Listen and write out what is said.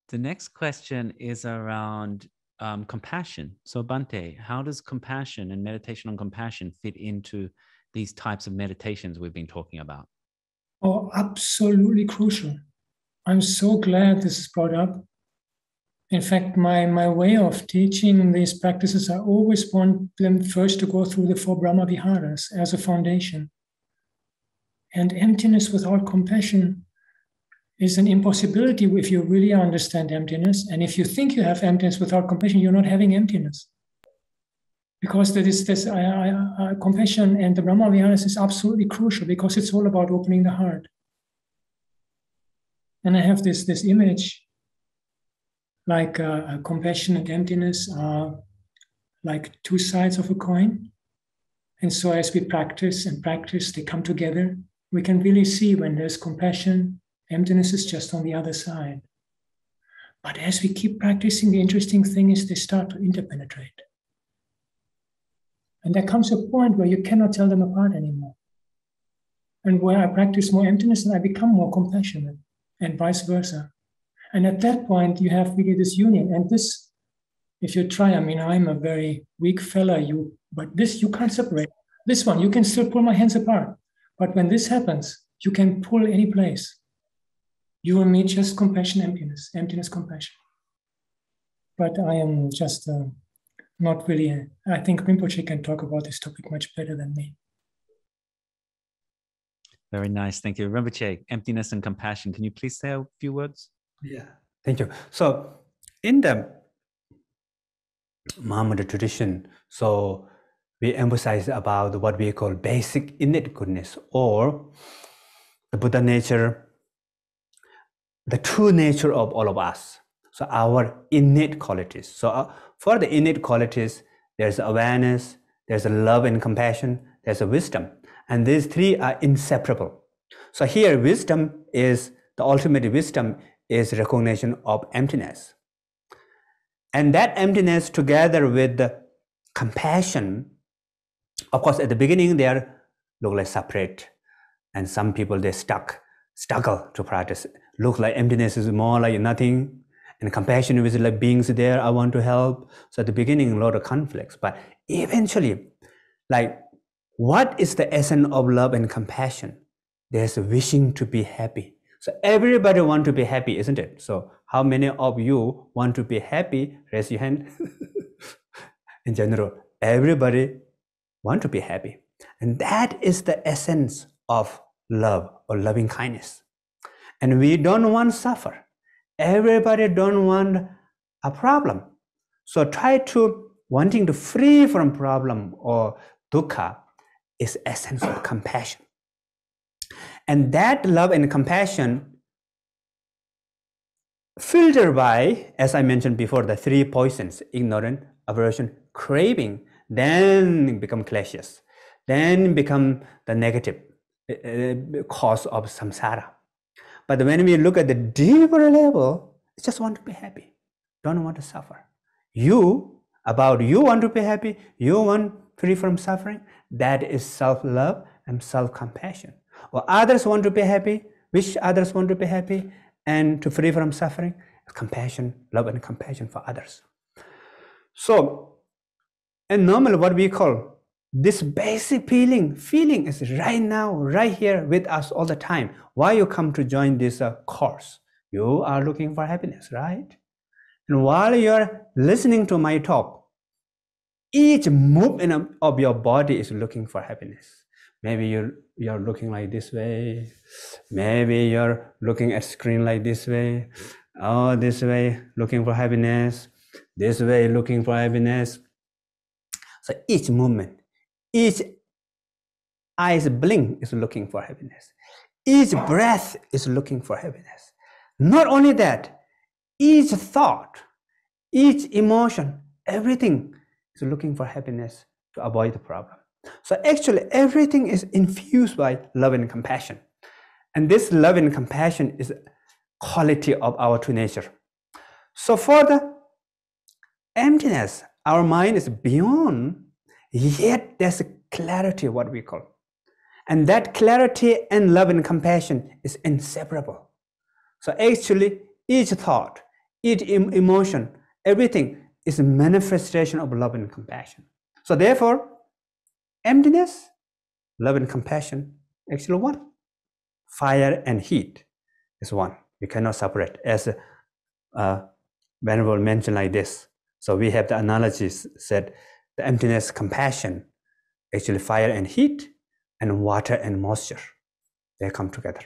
The next question is around compassion. So Bhante, how does compassion and meditation on compassion fit into these types of meditations we've been talking about? Oh, absolutely crucial. I'm so glad this is brought up. In fact, my way of teaching these practices, I always want them first to go through the 4 Brahma Viharas as a foundation. And emptiness without compassion is an impossibility if you really understand emptiness. And if you think you have emptiness without compassion, you're not having emptiness. Because there is this compassion, and the Brahma Viharas is absolutely crucial because it's all about opening the heart. And I have this image, like compassion and emptiness are like 2 sides of a coin. And so as we practice and practice, they come together. We can really see when there's compassion, emptiness is just on the other side. But as we keep practicing, the interesting thing is they start to interpenetrate. And there comes a point where you cannot tell them apart anymore. And where I practice more emptiness, and I become more compassionate, and vice versa. And at that point, you have really this union. And this, if you try, I mean, I'm a very weak fella, but this you can't separate. This one, you can still pull my hands apart. But when this happens, you can pull any place. You and me, just compassion, emptiness, compassion. But I am just not really, I think Rinpoche can talk about this topic much better than me. Very nice. Thank you. Rinpoche, emptiness and compassion. Can you please say a few words? Yeah, thank you. So in the Mahamudra tradition, so we emphasize about what we call basic innate goodness, or the Buddha nature, the true nature of all of us. So our innate qualities. So for the innate qualities, there's awareness, there's a love and compassion, there's a wisdom. And these 3 are inseparable. So here, wisdom is, the ultimate wisdom is recognition of emptiness. And that emptiness together with the compassion, of course, at the beginning, they look like separate. And some people, they struggle to practice. Look like emptiness is more like nothing. And compassion is like beings there, I want to help. So at the beginning, a lot of conflicts. But eventually, like, what is the essence of love and compassion? There's a wishing to be happy. So everybody wants to be happy, isn't it? So how many of you want to be happy? Raise your hand. In general, everybody wants to be happy. And that is the essence of love or loving kindness. And we don't want to suffer. Everybody don't want a problem. So try to wanting to free from problem or dukkha is essence of compassion. And that love and compassion filtered by, as I mentioned before, the 3 poisons: ignorance, aversion, craving, then become clashes, then become the negative cause of samsara. But when we look at the deeper level, it's just want to be happy, don't want to suffer. You want to be happy, you want free from suffering, that is self-love and self-compassion. Or others want to be happy, wish others want to be happy and to free from suffering, compassion, love and compassion for others. So, and normally what we call this basic feeling is right now, right here with us all the time. Why you come to join this course? You are looking for happiness, right? And while you're listening to my talk, each movement of your body is looking for happiness. Maybe you're looking like this way. Maybe you're looking at screen like this way. Oh, this way, looking for happiness. This way, looking for happiness. So each movement, each eyes blink is looking for happiness. Each breath is looking for happiness. Not only that, each thought, each emotion, everything is looking for happiness to avoid the problem. So actually everything is infused by love and compassion. And this love and compassion is a quality of our true nature. So for the emptiness, our mind is beyond, yet there's a clarity, what we call. And that clarity and love and compassion is inseparable. So actually each thought, each emotion, everything is a manifestation of love and compassion. So therefore, emptiness, love and compassion, actually one. Fire and heat is one. We cannot separate, as Venerable mentioned like this. So we have the analogies said, the emptiness, compassion, actually fire and heat, and water and moisture, they come together.